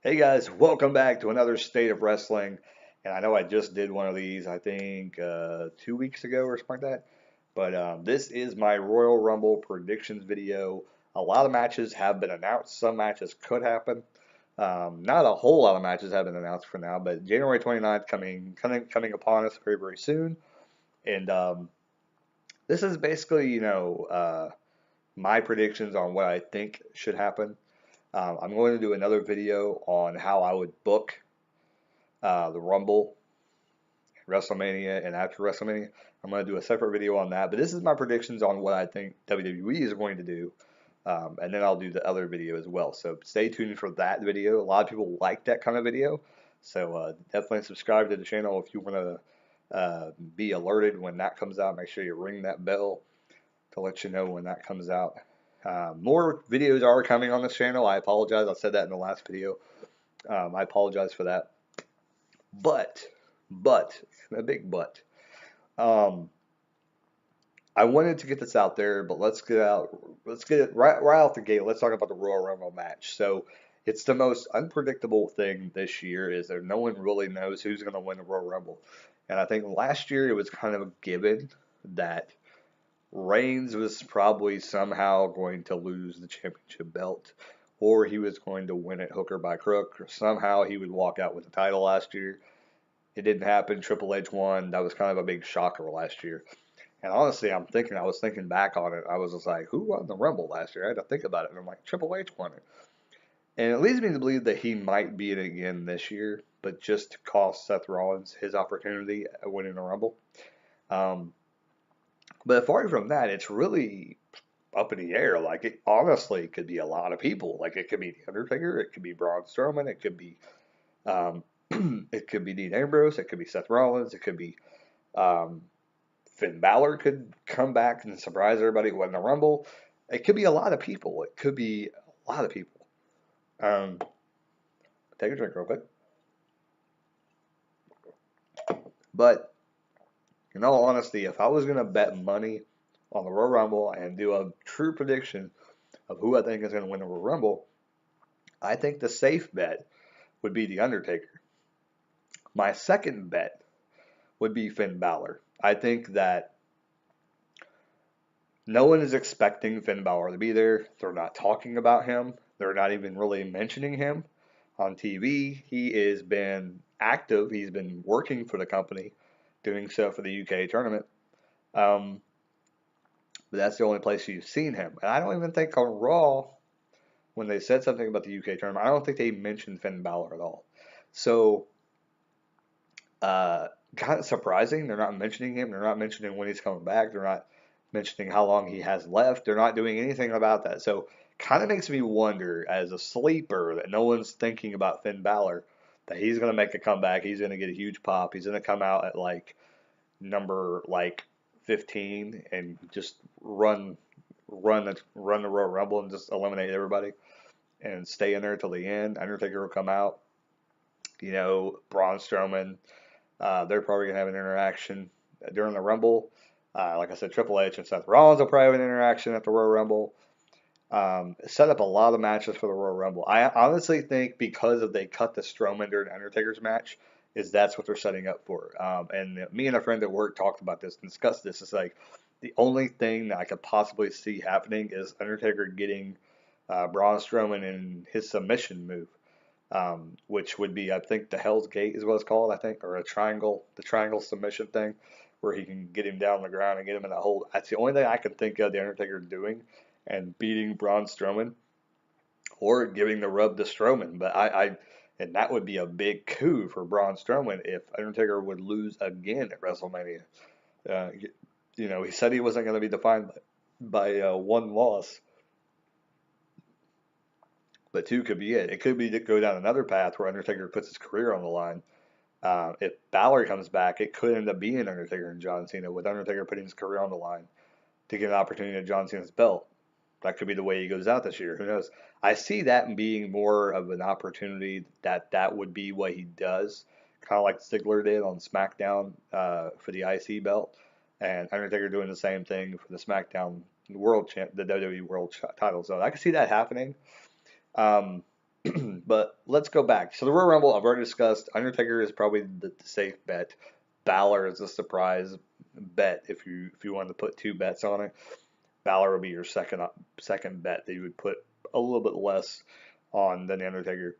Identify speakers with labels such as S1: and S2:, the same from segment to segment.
S1: Hey guys, welcome back to another State of Wrestling. And I know I just did one of these, I think 2 weeks ago or something like that. But this is my Royal Rumble predictions video. A lot of matches have been announced. Some matches could happen. Not a whole lot of matches have been announced for now, but January 29th coming upon us very, very soon. And this is basically, my predictions on what I think should happen. I'm going to do another video on how I would book the Rumble, WrestleMania, and after WrestleMania. I'm going to do a separate video on that. But this is my predictions on what I think WWE is going to do. And then I'll do the other video as well. So stay tuned for that video. A lot of people like that kind of video. So definitely subscribe to the channel if you want to be alerted when that comes out. Make sure you ring that bell to let you know when that comes out. More videos are coming on this channel. I apologize. I said that in the last video. I apologize for that. But, but, a big but. Um, I wanted to get this out there, but let's get it right out the gate. Let's talk about the Royal Rumble match. So it's the most unpredictable thing this year is that no one really knows who's going to win the Royal Rumble. And I think last year it was kind of a given that Reigns was probably somehow going to lose the championship belt, or he was going to win it hook or by crook, or somehow he would walk out with the title last year. It didn't happen. Triple H won. That was kind of a big shocker last year. And honestly, I was thinking back on it. I was just like, who won the Rumble last year? I had to think about it. And I'm like, Triple H won it. And it leads me to believe that he might be it again this year, but just to cost Seth Rollins his opportunity at winning the Rumble. Um, but apart from that, it's really up in the air. Like, it honestly could be a lot of people. Like, it could be The Undertaker, it could be Braun Strowman, it could be um, it could be Dean Ambrose, it could be Seth Rollins, it could be um, Finn Balor could come back and surprise everybody win the Rumble. It could be a lot of people. It could be a lot of people. Um, take a drink real quick. But in all honesty, if I was going to bet money on the Royal Rumble and do a true prediction of who I think is going to win the Royal Rumble, I think the safe bet would be The Undertaker. My second bet would be Finn Balor. I think that no one is expecting Finn Balor to be there. They're not talking about him. They're not even really mentioning him on TV. He has been active. He's been working for the company, doing so for the UK tournament. Um, but that's the only place you've seen him. And I don't even think on Raw, when they said something about the UK tournament, I don't think they mentioned Finn Balor at all. So, kind of surprising. They're not mentioning him. They're not mentioning when he's coming back. They're not mentioning how long he has left. They're not doing anything about that. So, kind of makes me wonder as a sleeper that no one's thinking about Finn Balor that he's going to make a comeback. He's going to get a huge pop. He's going to come out at like number like 15 and just run the Royal Rumble and just eliminate everybody and stay in there till the end. Undertaker will come out. Braun Strowman. They're probably gonna have an interaction during the Rumble. Like I said, Triple H and Seth Rollins will probably have an interaction at the Royal Rumble. Set up a lot of matches for the Royal Rumble. I honestly think because of they cut the Strowman during Undertaker's match, is that's what they're setting up for. And me and a friend at work talked about this and discussed this. It's like the only thing that I could possibly see happening is Undertaker getting Braun Strowman in his submission move, which would be, I think, the Hell's Gate is what it's called, I think, or the triangle submission thing, where he can get him down on the ground and get him in a hold. That's the only thing I can think of the Undertaker doing and beating Braun Strowman or giving the rub to Strowman. But and that would be a big coup for Braun Strowman if Undertaker would lose again at WrestleMania. Uh, he said he wasn't going to be defined by one loss, but two could be it. It could be to go down another path where Undertaker puts his career on the line. If Balor comes back, it could end up being Undertaker and John Cena, with Undertaker putting his career on the line to get an opportunity at John Cena's belt. That could be the way he goes out this year. Who knows? I see that being more of an opportunity that would be what he does, kind of like Ziggler did on SmackDown for the IC belt, and Undertaker doing the same thing for the SmackDown the WWE World title. So I can see that happening. Um, But let's go back. So the Royal Rumble, I've already discussed. Undertaker is probably the safe bet. Balor is a surprise bet if you wanted to put two bets on it. Balor would be your second bet that you would put a little bit less on than the Undertaker.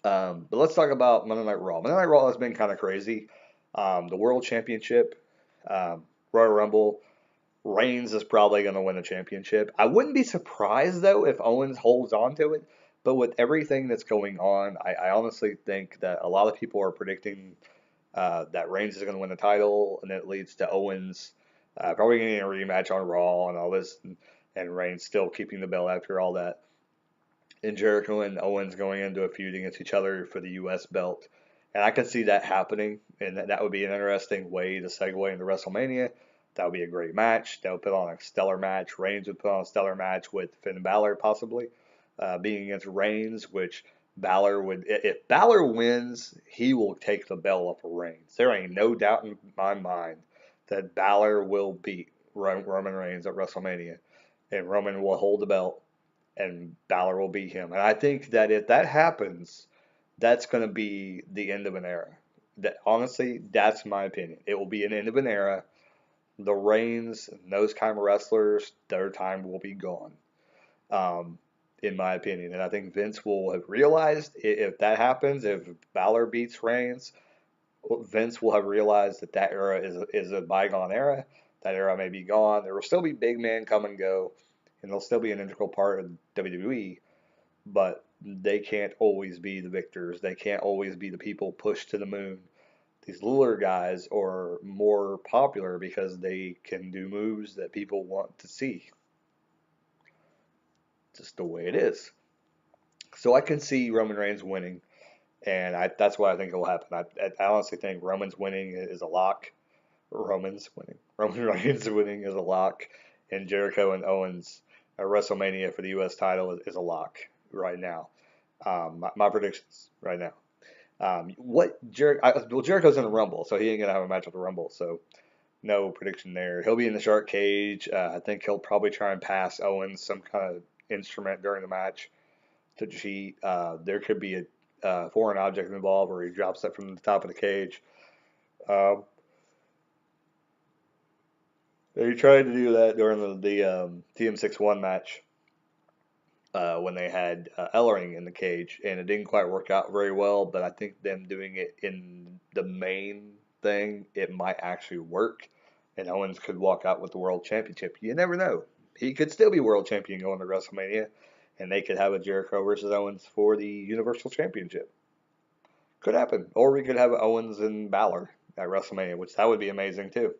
S1: But let's talk about Monday Night Raw. Monday Night Raw has been kind of crazy. The World Championship, Royal Rumble, Reigns is probably going to win the championship. I wouldn't be surprised though if Owens holds on to it. But with everything that's going on, I honestly think that a lot of people are predicting that Reigns is going to win the title, and it leads to Owens probably getting a rematch on Raw and all this, and Reigns still keeping the belt after all that. And Jericho and Owens going into a feud against each other for the U.S. belt. And I could see that happening, and that would be an interesting way to segue into WrestleMania. That would be a great match. They would put on a stellar match. Reigns would put on a stellar match with Finn Balor possibly being against Reigns, which Balor would. If Balor wins, he will take the belt off of Reigns. There ain't no doubt in my mind that Balor will beat Roman Reigns at WrestleMania, and Roman will hold the belt and Balor will beat him. And I think that if that happens, that's going to be the end of an era. That honestly, that's my opinion. It will be an end of an era. The Reigns and those kind of wrestlers, their time will be gone, um, in my opinion. And I think Vince will have realized if that happens, if Balor beats Reigns, Vince will have realized that that era is a bygone era. That era may be gone. There will still be big men come and go, and they'll still be an integral part of WWE, but they can't always be the victors. They can't always be the people pushed to the moon. These littler guys are more popular because they can do moves that people want to see. Just the way it is. So I can see Roman Reigns winning, and that's what I think will happen. I honestly think Roman's winning is a lock. Roman's winning. Roman Reigns winning is a lock, and Jericho and Owens at WrestleMania for the U.S. title is a lock right now. My predictions right now. Well, Jericho's in the Rumble, so he ain't gonna have a match at the Rumble, so no prediction there. He'll be in the shark cage. I think he'll probably try and pass Owens some kind of instrument during the match to cheat. There could be a foreign object involved, where he drops it from the top of the cage. Um, They tried to do that during the TM61 match when they had Ellering in the cage, and it didn't quite work out very well. But I think them doing it in the main thing, it might actually work, and Owens could walk out with the world championship. You never know. He could still be world champion going to WrestleMania, and they could have a Jericho versus Owens for the Universal Championship. Could happen, or we could have Owens and Balor at WrestleMania, which that would be amazing too.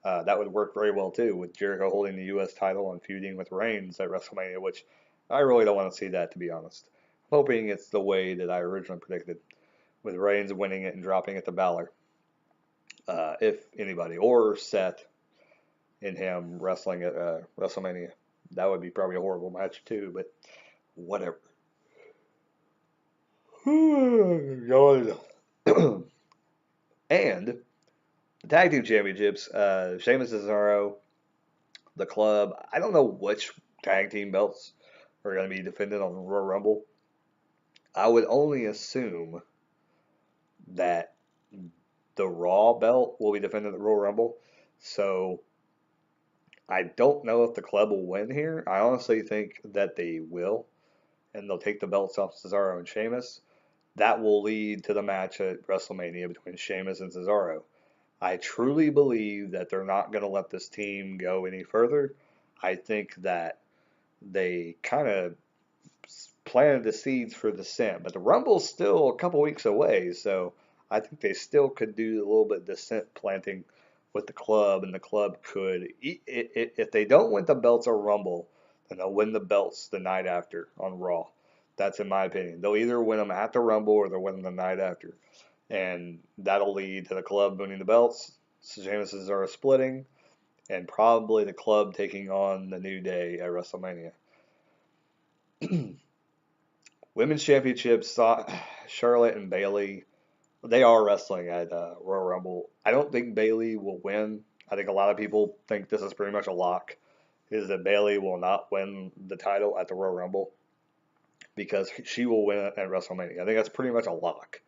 S1: That would work very well too, with Jericho holding the U.S. title and feuding with Reigns at WrestleMania, which I really don't want to see that, to be honest. I'm hoping it's the way that I originally predicted, with Reigns winning it and dropping it to Balor, if anybody, or Seth and him wrestling at WrestleMania. That would be probably a horrible match too, but whatever. And the tag team championships, Sheamus and Cesaro, the club. I don't know which tag team belts are going to be defended on the Royal Rumble. I would only assume that the Raw belt will be defended at the Royal Rumble. So I don't know if the club will win here. I honestly think that they will, and they'll take the belts off Cesaro and Sheamus. That will lead to the match at WrestleMania between Sheamus and Cesaro. I truly believe that they're not going to let this team go any further. I think that they kind of planted the seeds for descent, but the Rumble's still a couple weeks away, so I think they still could do a little bit of descent planting with the club, and the club could, if they don't win the belts or Rumble, then they'll win the belts the night after on Raw. That's in my opinion. They'll either win them at the Rumble or they'll win them the night after, and that'll lead to the club winning the belts. Sheamus are splitting, and probably the club taking on the New Day at WrestleMania. Women's Championships, Charlotte and Bayley, they are wrestling at Royal Rumble. I don't think Bayley will win. I think a lot of people think this is pretty much a lock, is that Bayley will not win the title at the Royal Rumble. because she will win at WrestleMania. I think that's pretty much a lock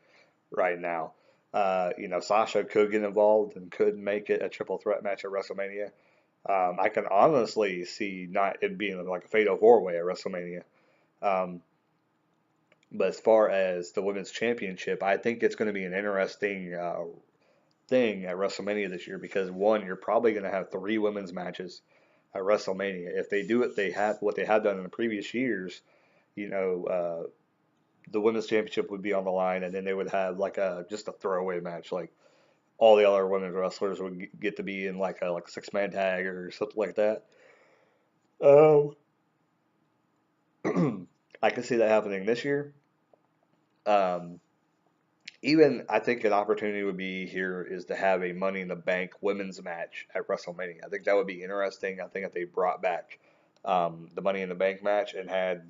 S1: right now. Sasha could get involved and could make it a triple threat match at WrestleMania. I can honestly see not it being like a fatal four way at WrestleMania. Um, but as far as the women's championship, I think it's going to be an interesting thing at WrestleMania this year because one, you're probably going to have three women's matches at WrestleMania. If they do it, they have what they have done in the previous years. You know, the women's championship would be on the line, and then they would have like a just a throwaway match, like all the other women's wrestlers would get to be in like a 6-man tag or something like that. Um, I can see that happening this year. Um, Even I think an opportunity would be here is to have a Money in the Bank women's match at WrestleMania. I think that would be interesting. I think if they brought back the Money in the Bank match and had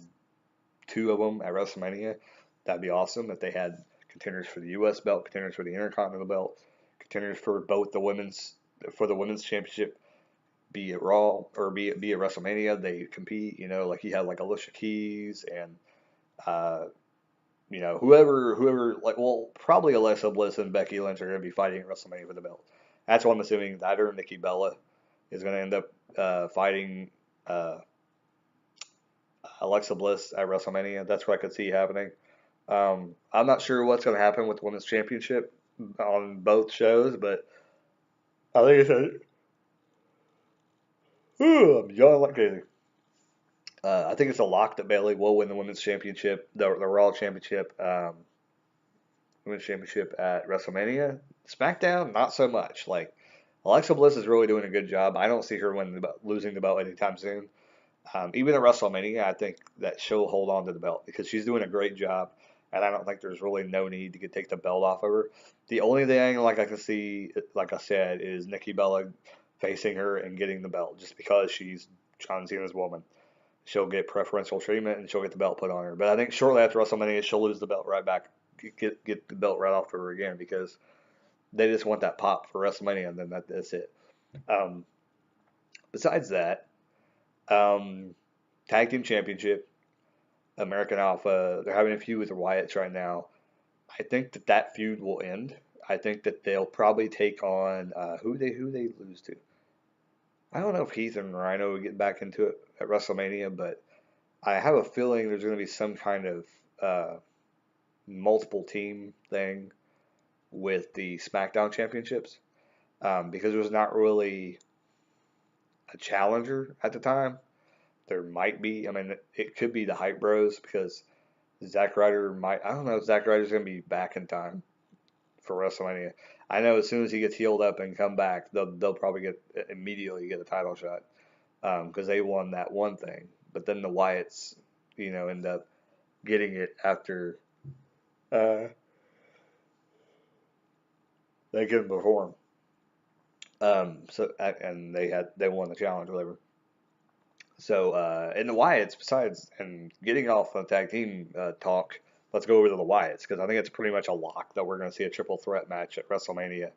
S1: two of them at WrestleMania, that'd be awesome. If they had contenders for the U.S. belt, contenders for the Intercontinental belt, contenders for both the women's championship, be it Raw or be it WrestleMania, they compete. Like you have like Alicia Keys and uh, whoever, like, well, probably Alexa Bliss and Becky Lynch are going to be fighting at WrestleMania for the belt. That's what I'm assuming. That or Nikki Bella is going to end up fighting uh, Alexa Bliss at WrestleMania. That's what I could see happening. I'm not sure what's going to happen with the Women's Championship on both shows, but I think it's I'm yawning like crazy. I think it's a lock that Bailey will win the Women's Championship, the Raw Championship. Women's Championship at WrestleMania. SmackDown, not so much. Like Alexa Bliss is really doing a good job. I don't see her losing the belt anytime soon. Even at WrestleMania, I think that she'll hold on to the belt because she's doing a great job, and I don't think there's really no need to take the belt off of her. The only thing like I can see, like I said, is Nikki Bella facing her and getting the belt just because she's John Cena's woman. She'll get preferential treatment and she'll get the belt put on her. But I think shortly after WrestleMania, she'll lose the belt right back, get the belt right off to her again because they just want that pop for WrestleMania, and then that's it. Um, Besides that, um, Tag Team Championship, American Alpha, they're having a feud with the Wyatts right now. I think that feud will end. I think that they'll probably take on who they lose to. I don't know if Heath and Rhino will get back into it at WrestleMania, but I have a feeling there's going to be some kind of uh, multiple team thing with the SmackDown championships because there was not really a challenger at the time. There might be. I mean, it could be the Hype Bros because Zack Ryder might. I don't know if Zack Ryder's going to be back in time for WrestleMania. I know as soon as he gets healed up and come back, they'll probably immediately get a title shot because they won that one thing. But then the Wyatts, end up getting it after uh, they couldn't perform. And they won the challenge, whatever. So in the Wyatts, besides and getting off the tag team talk, let's go over to the Wyatts because I think it's pretty much a lock that we're going to see a triple threat match at WrestleMania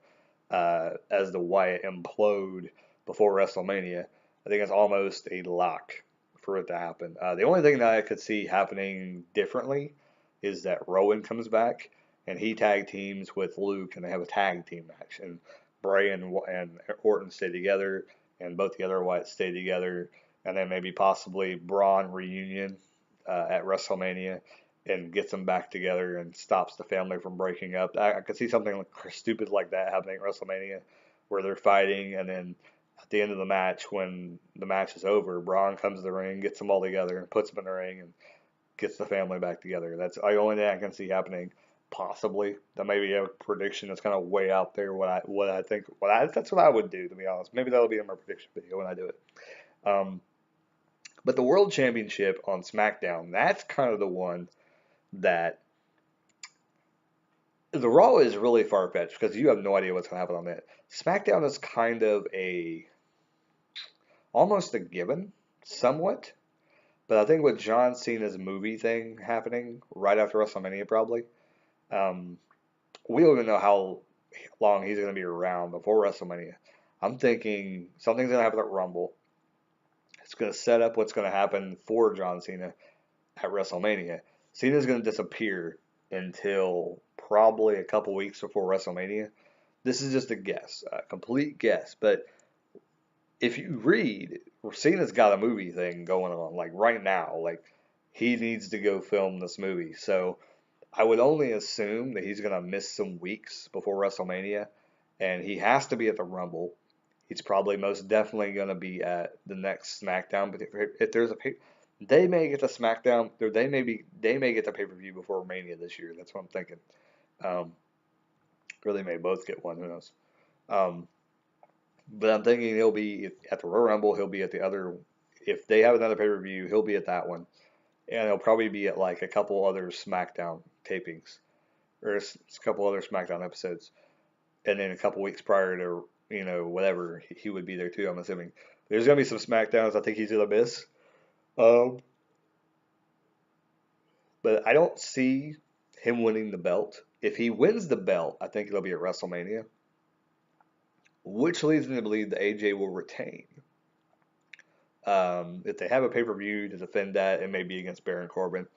S1: as the Wyatt implode before WrestleMania. I think it's almost a lock for it to happen. The only thing that I could see happening differently is that Rowan comes back and he tag teams with Luke and they have a tag team match and Bray and Orton stay together and both the other Wyatts stay together and then maybe possibly Braun reunion at WrestleMania and gets them back together and stops the family from breaking up. I could see something stupid like that happening at WrestleMania where they're fighting and then at the end of the match, when the match is over, Braun comes to the ring, gets them all together, and puts them in the ring and gets the family back together. That's the only thing I can see happening. Possibly that may be a prediction that's kind of way out there. What I think, that's what I would do to be honest. Maybe that'll be in my prediction video when I do it. Um, but the World Championship on SmackDown, that's kind of the one that the Raw is really far fetched because you have no idea what's going to happen on that. SmackDown is kind of almost a given, somewhat. But I think with John Cena's movie thing happening right after WrestleMania, probably, um, we don't even know how long he's going to be around before WrestleMania. I'm thinking something's going to happen at Rumble. It's going to set up what's going to happen for John Cena at WrestleMania. Cena's going to disappear until probably a couple weeks before WrestleMania. This is just a guess, a complete guess. But if you read, Cena's got a movie thing going on, like right now. Like he needs to go film this movie. So I would only assume that he's going to miss some weeks before WrestleMania, and he has to be at the Rumble. He's probably most definitely going to be at the next SmackDown. But if there's a they may get the SmackDown, or they may get the pay-per-view before Mania this year. That's what I'm thinking. Um, or they may both get one. Who knows? Um, but I'm thinking he'll be at the Royal Rumble. He'll be at the other. If they have another pay-per-view, he'll be at that one, and he'll probably be at like a couple other SmackDown tapings or a couple other SmackDown episodes, and then a couple weeks prior to whatever he would be there too. I'm assuming there's gonna be some SmackDowns. I think he's gonna miss. Um, but I don't see him winning the belt. If he wins the belt, I think it'll be at WrestleMania, which leads me to believe that AJ will retain. If they have a pay-per-view to defend that, it may be against Baron Corbin.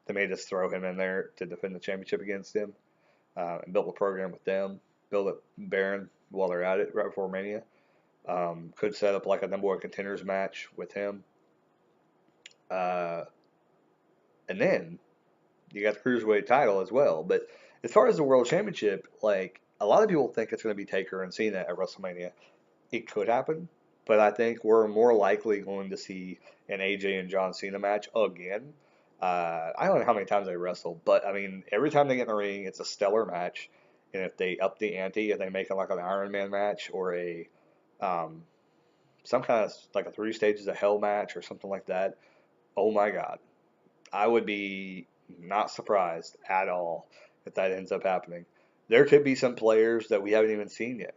S1: They may just throw him in there to defend the championship against him, and build a program with them. Build up Baron while they're at it right before Mania. Could set up like a number one contenders match with him. Uh, and then you got the Cruiserweight title as well. But as far as the World Championship, like a lot of people think it's going to be Taker and Cena at WrestleMania. It could happen, but I think we're more likely going to see an AJ and John Cena match again. I don't know how many times they wrestle, but I mean, every time they get in the ring, it's a stellar match. And if they up the ante, if they make it like an Iron Man match or a um, some kind of like a three stages of hell match or something like that, oh my God, I would be not surprised at all if that ends up happening. There could be some players that we haven't even seen yet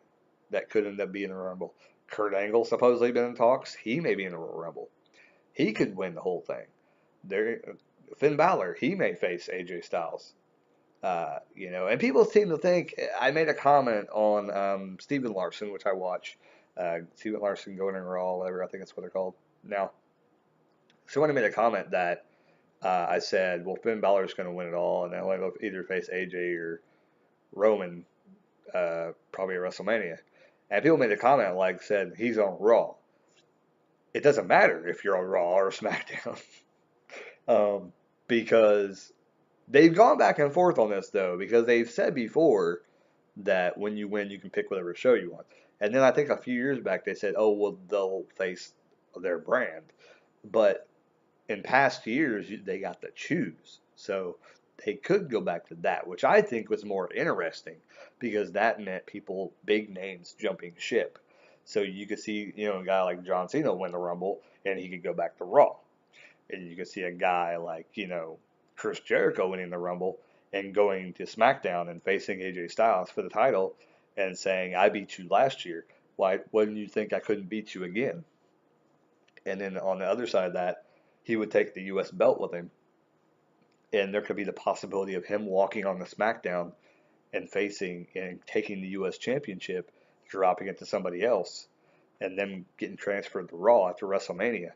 S1: that could end up being in the Rumble. Kurt Angle supposedly been in talks. He may be in the Royal Rumble. He could win the whole thing. There, Finn Balor, he may face AJ Styles. And people seem to think I made a comment on Steven Larson, which I watch. Steven Larson going in Raw, whatever I think that's what they're called now. Somebody made a comment that I said, well, Finn Balor's going to win it all, and they'll either face AJ or Roman, probably at WrestleMania. And people made a comment like said he's on Raw. It doesn't matter if you're on Raw or SmackDown, because they've gone back and forth on this though, because they've said before that when you win, you can pick whatever show you want. And then I think a few years back they said, oh well, they'll face their brand, but in past years they got to choose, so they could go back to that, which I think was more interesting because that meant people, big names, jumping ship. So you could see, a guy like John Cena win the Rumble and he could go back to Raw, and you could see a guy like Chris Jericho winning the Rumble and going to SmackDown and facing AJ Styles for the title and saying, "I beat you last year. Why wouldn't you think I couldn't beat you again?" And then on the other side of that, he would take the U.S. belt with him, and there could be the possibility of him walking on the SmackDown and facing and taking the U.S. Championship, dropping it to somebody else, and then getting transferred to Raw after WrestleMania.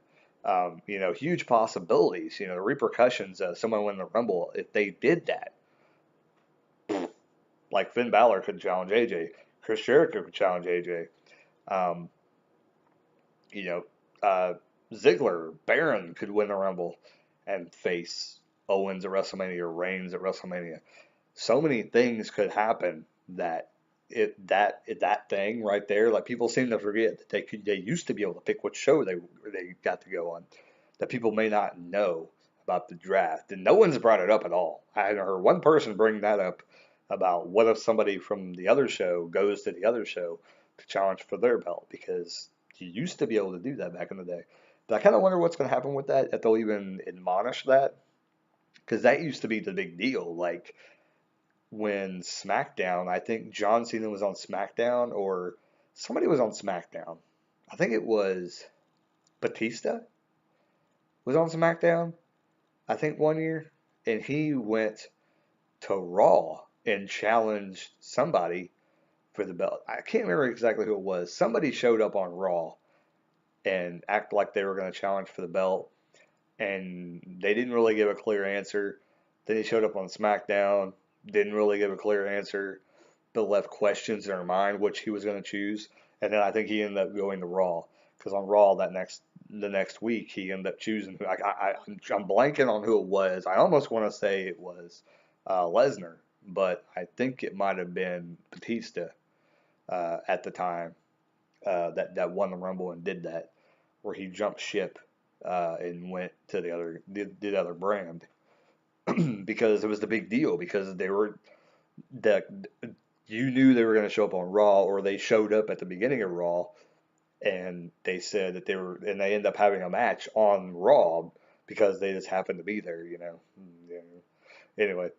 S1: Huge possibilities. The repercussions of someone winning the Rumble if they did that. Like Finn Balor could challenge AJ, Chris Jericho could challenge AJ. Um, you know, Ziggler, Baron could win the Rumble and face Owens at WrestleMania or Reigns at WrestleMania. So many things could happen that that thing right there, like people seem to forget that they used to be able to pick which show they got to go on. That people may not know about the draft, and no one's brought it up at all. I haven't heard one person bring that up about what if somebody from the other show goes to the other show to challenge for their belt, because you used to be able to do that back in the day. But I kind of wonder what's going to happen with that, if they'll even admonish that, because that used to be the big deal. Like when SmackDown, I think John Cena was on SmackDown or somebody was on SmackDown. I think it was Batista was on SmackDown, I think one year, and he went to Raw and challenged somebody for the belt. I can't remember exactly who it was. Somebody showed up on Raw and acted like they were going to challenge for the belt, and they didn't really give a clear answer. Then he showed up on SmackDown, didn't really give a clear answer, but left questions in her mind which he was going to choose. And then I think he ended up going to Raw because on Raw the next week he ended up choosing. I'm blanking on who it was. I almost want to say it was Lesnar, but I think it might have been Batista at the time that won the Rumble and did that, where he jumped ship and went to the other brand because it was the big deal because they were the you knew they were going to show up on Raw, or they showed up at the beginning of Raw, and they said that they end up having a match on Raw because they just happened to be there, you know. Anyway,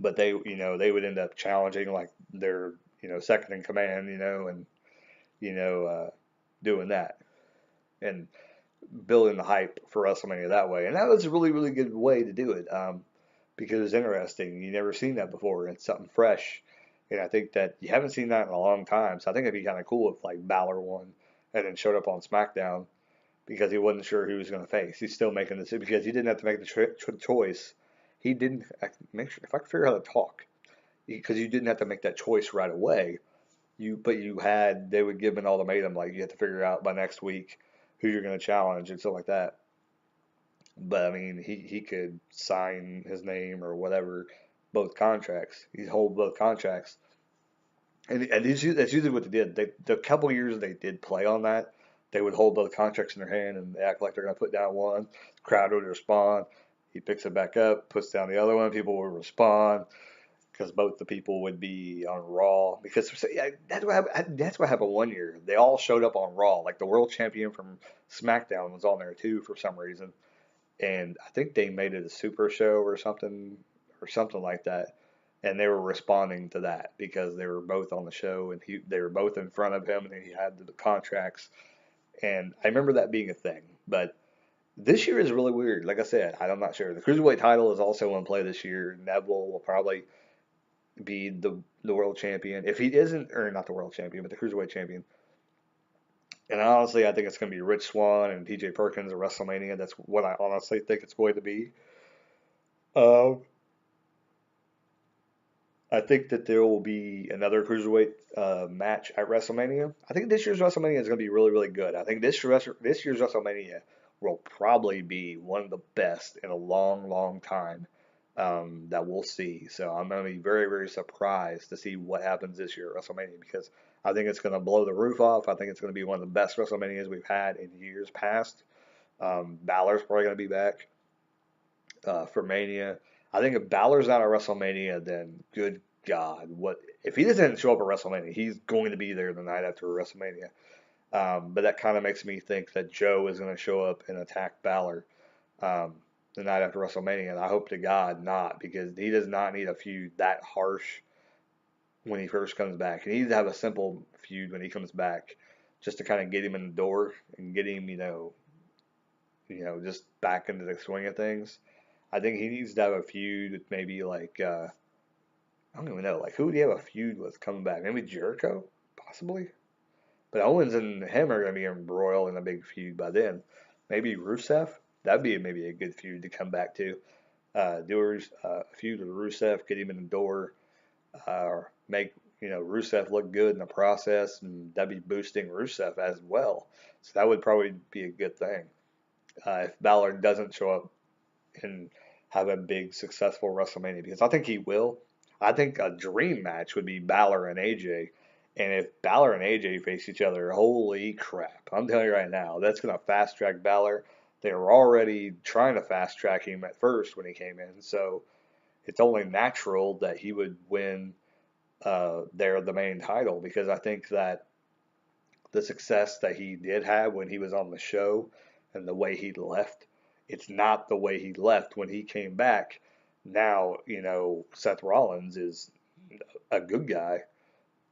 S1: but they would end up challenging like their, second in command, and you know, doing that and building the hype for WrestleMania that way. And that was a really, really good way to do it because it was interesting. You never seen that before. It's something fresh. And I think that you haven't seen that in a long time. So I think it'd be kind of cool if like Balor won and then showed up on SmackDown because he wasn't sure who he was going to face. He's still making the decision because he didn't have to make the choice. He didn't make sure if I could figure out how to talk because you didn't have to make that choice right away. They would give an ultimatum like you have to figure out by next week who you're going to challenge and stuff like that. But I mean, he could sign his name or whatever, both contracts. He'd hold both contracts, and that's usually what they did. The couple years they did play on that, they would hold both contracts in their hand and act like they're going to put down one. The crowd would respond. He picks it back up, puts down the other one. People would respond because both the people would be on Raw. Because yeah, that's what happened one year. They all showed up on Raw. Like the world champion from SmackDown was on there too for some reason, and I think they made it a super show or something like that. And they were responding to that because they were both on the show and they were both in front of him and he had the contracts. And I remember that being a thing. But this year is really weird. Like I said, I'm not sure. The cruiserweight title is also in play this year. Neville will probably be the world champion if he isn't, or not the world champion, but the cruiserweight champion. And honestly, I think it's going to be Rich Swann and T.J. Perkins at WrestleMania. That's what I honestly think it's going to be. Um, I think that there will be another cruiserweight match at WrestleMania. I think this year's WrestleMania is going to be really, really good. I think this year's WrestleMania will probably be one of the best in a long, long time that we'll see. So I'm going to be very, very surprised to see what happens this year at WrestleMania because I think it's going to blow the roof off. I think it's going to be one of the best WrestleManias we've had in years past. Balor's probably going to be back for Mania. I think if Balor's not at WrestleMania, then good God, what if he doesn't show up at WrestleMania? He's going to be there the night after WrestleMania. But that kind of makes me think that Joe is going to show up and attack Balor the night after WrestleMania. And I hope to God not, because he does not need a feud that harsh when he first comes back. He needs to have a simple feud when he comes back, just to kind of get him in the door and get him, just back into the swing of things. I think he needs to have a feud with maybe like I don't even know, like who would he have a feud with coming back? Maybe Jericho, possibly. But Owens and him are going to be embroiled in a big feud by then. Maybe Rusev. That'd be maybe a good feud to come back to. Do a feud with Rusev, get him in the door, make Rusev look good in the process, and that'd be boosting Rusev as well. So that would probably be a good thing. If Balor doesn't show up and have a big successful WrestleMania, because I think he will. I think a dream match would be Balor and AJ. And if Balor and AJ face each other, holy crap. I'm telling you right now, that's going to fast track Balor. They were already trying to fast track him at first when he came in. So it's only natural that he would win the main title, because I think that the success that he did have when he was on the show and the way he left, it's not the way he left when he came back. Now, Seth Rollins is a good guy,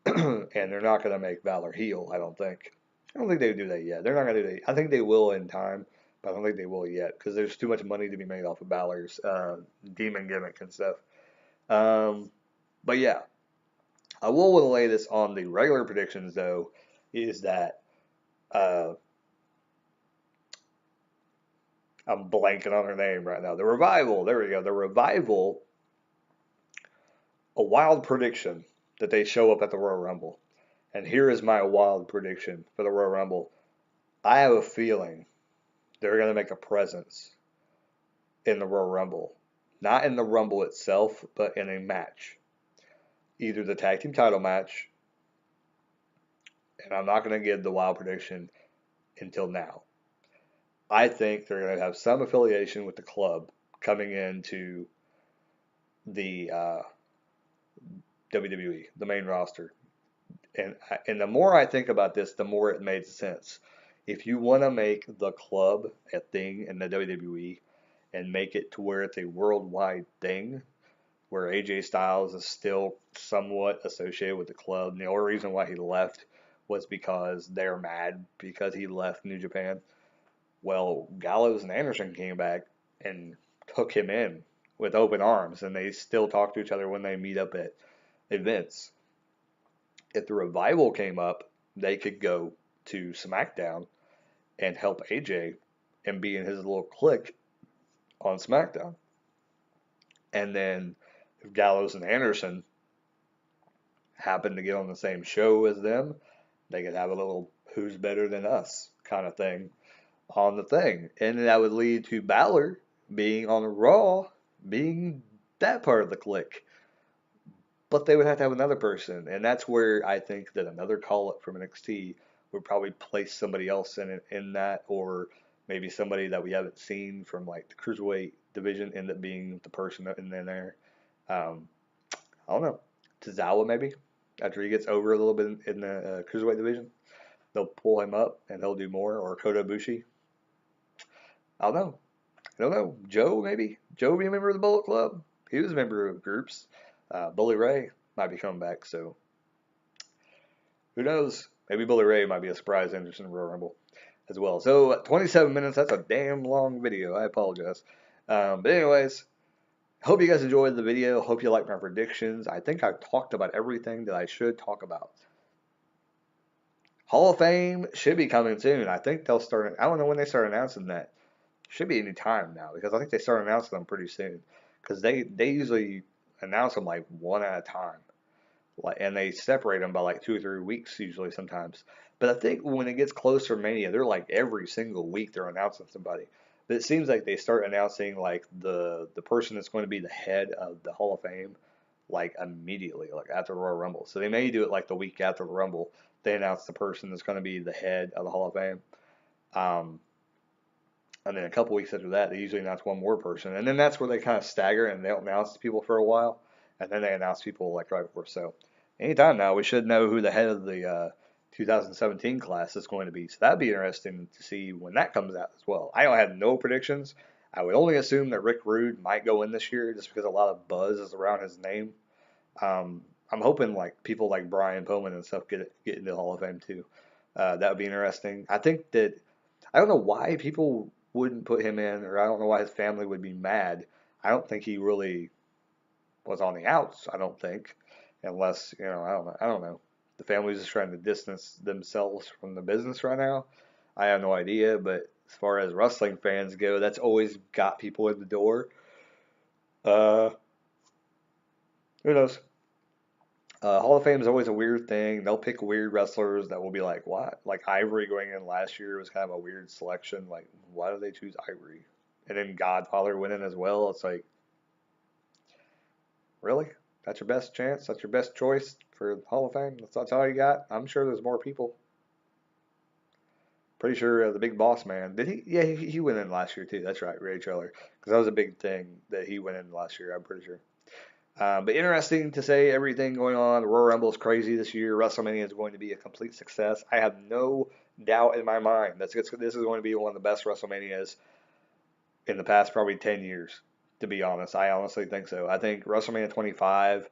S1: and they're not going to make Balor heel, I don't think. I don't think they would do that yet. They're not going to do that. I think they will in time, but I don't think they will yet because there's too much money to be made off of Balor's demon gimmick and stuff. But yeah, I will want to lay this on the regular predictions, though, is that uh, I'm blanking on her name right now. The Revival. There we go. The Revival. A wild prediction that they show up at the Royal Rumble. And here is my wild prediction for the Royal Rumble. I have a feeling they're going to make a presence in the Royal Rumble. Not in the Rumble itself, but in a match. Either the tag team title match, and I'm not going to give the wild prediction until now. I think they're going to have some affiliation with the club coming into the WWE, the main roster. And the more I think about this, the more it made sense. If you want to make the club a thing in the WWE and make it to where it's a worldwide thing, where AJ Styles is still somewhat associated with the club, and the only reason why he left was because they're mad because he left New Japan. Well, Gallows and Anderson came back and took him in with open arms, and they still talk to each other when they meet up at events. If the Revival came up, they could go to SmackDown and help AJ and be in his little clique on SmackDown. And then if Gallows and Anderson happen to get on the same show as them, they could have a little who's better than us kind of thing on the thing. And that would lead to Balor being on Raw, being that part of the clique. But they would have to have another person. And that's where I think that another call up from NXT would probably place somebody else in that, or maybe somebody that we haven't seen from like the Cruiserweight division end up being the person in there. Um, I don't know. Tozawa maybe after he gets over a little bit in the Cruiserweight division. They'll pull him up and he'll do more, or Kota Ibushi. I don't know. I don't know. Joe, maybe? Joe be a member of the Bullet Club? He was a member of groups. Bully Ray might be coming back, so who knows? Maybe Bully Ray might be a surprise entrance in the Royal Rumble as well. So 27 minutes, that's a damn long video. I apologize. But anyways, hope you guys enjoyed the video. Hope you liked my predictions. I think I've talked about everything that I should talk about. Hall of Fame should be coming soon. I think they'll start. I don't know when they start announcing that. Should be any time now, because I think they start announcing them pretty soon. Because they usually announce them like one at a time, and they separate them by like 2 or 3 weeks usually sometimes. But I think when it gets closer to Mania, they're like every single week they're announcing somebody. But it seems like they start announcing like the person that's going to be the head of the Hall of Fame like immediately, like after the Royal Rumble. So they may do it like the week after the Rumble. They announce the person that's going to be the head of the Hall of Fame. Um, and then a couple weeks after that, they usually announce one more person. And then that's where they kind of stagger and they don't announce people for a while. And then they announce people like right before. So anytime now, we should know who the head of the 2017 class is going to be. So that'd be interesting to see when that comes out as well. I don't have no predictions. I would only assume that Rick Rude might go in this year just because a lot of buzz is around his name. I'm hoping like people like Brian Pillman and stuff get into the Hall of Fame too. That would be interesting. I think that I don't know why people wouldn't put him in, or I don't know why his family would be mad. I don't think he really was on the outs. I don't think, unless I don't know. I don't know. The family's just trying to distance themselves from the business right now. I have no idea, but as far as wrestling fans go, that's always got people in the door. Uh, who knows? Hall of Fame is always a weird thing. They'll pick weird wrestlers that will be like, what? Like Ivory going in last year was kind of a weird selection. Like, why did they choose Ivory? And then Godfather went in as well. It's like, really? That's your best chance? That's your best choice for Hall of Fame? That's all you got? I'm sure there's more people. Pretty sure the Big Boss Man. Did he? Yeah, he went in last year too. That's right, Ray Treller. Because that was a big thing that he went in last year, I'm pretty sure. But interesting to say everything going on. The Royal Rumble is crazy this year. WrestleMania is going to be a complete success. I have no doubt in my mind that this is going to be one of the best WrestleManias in the past probably 10 years, to be honest. I honestly think so. I think WrestleMania 25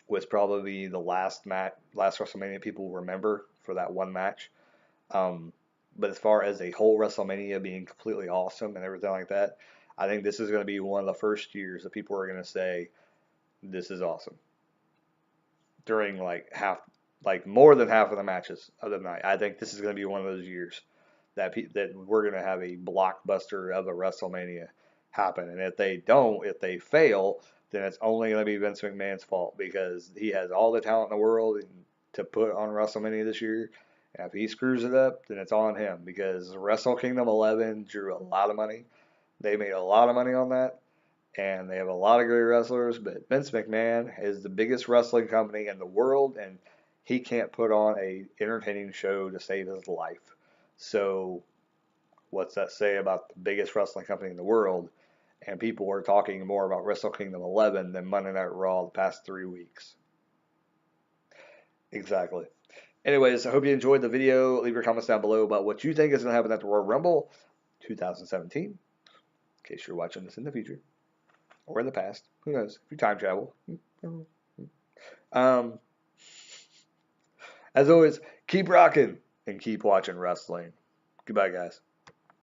S1: was probably the last WrestleMania people remember for that one match. Um, but as far as a whole WrestleMania being completely awesome and everything like that, I think this is going to be one of the first years that people are going to say, this is awesome. During like more than half of the matches of the night. I think this is going to be one of those years that we're going to have a blockbuster of a WrestleMania happen. And if they don't, if they fail, then it's only going to be Vince McMahon's fault because he has all the talent in the world to put on WrestleMania this year. And if he screws it up, then it's on him because Wrestle Kingdom 11 drew a lot of money. They made a lot of money on that, and they have a lot of great wrestlers. But Vince McMahon is the biggest wrestling company in the world, and he can't put on a entertaining show to save his life. So what's that say about the biggest wrestling company in the world? And people are talking more about Wrestle Kingdom 11 than Monday Night Raw the past 3 weeks. Exactly. Anyways, I hope you enjoyed the video. Leave your comments down below about what you think is going to happen at the Royal Rumble 2017, in case you're watching this in the future or in the past. Who knows? If you time travel. As always, keep rocking and keep watching wrestling. Goodbye, guys.